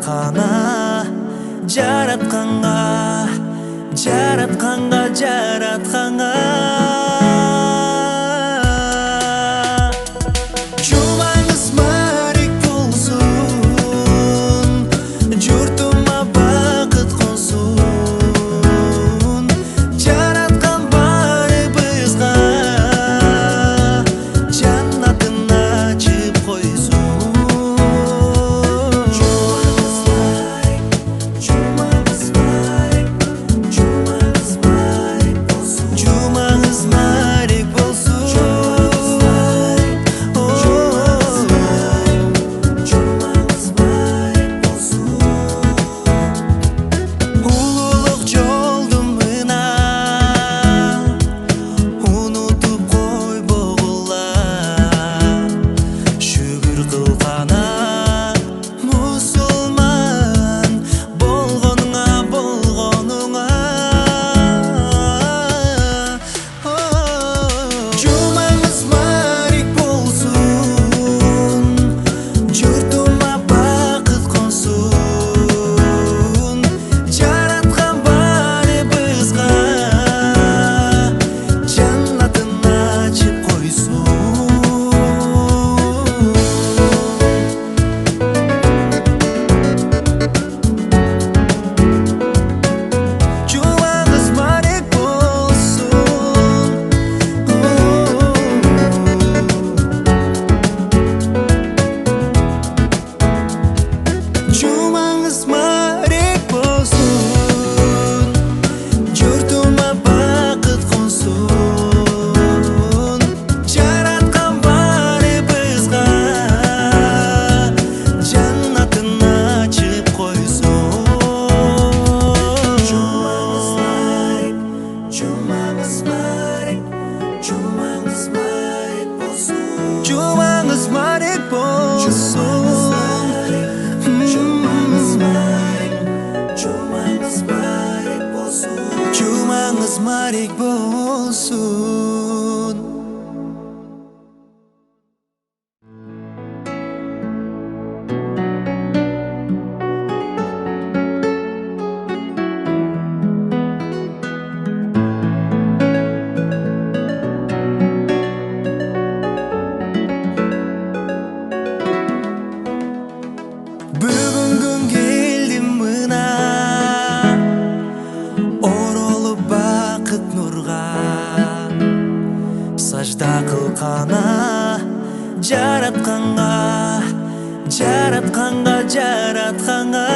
жараткана, жаратканга, жаратканга, жаратканга. Жумаңыз марек болсун, журтума бакыт консун. Жараткан барыбызга жаннатын ачып койсун. Жумаңыз марек, жумаңыз марек, жумаңыз марек болсун. Жумаңыз марек болсун. Улуулук жолдун мына унутуп койбогула. Шүгүр кылгана мусулман болгонуңа, болгонуңа. Жумаңыз марек болсун, журтума бакыт консун. Жараткан барыбызга жаннатын ачып койсун. Жумаңыз марек болсун. Жумаңыз марек болсун, журтума бакыт консун. Жараткан барыбызга жаннатын ачып койсун. Жумаңыз марек, жумаңыз марек, жумаңыз марек болсун. Жумаңыз марек болсун. Жумаңыз марек, жумаңыз марек болсун. Жумаңыз марек болсун. Бүгүн күн келдим мына, оролуп бакыт нурга. Сажда кылгана, жаратканга, жаратканга, жаратканга.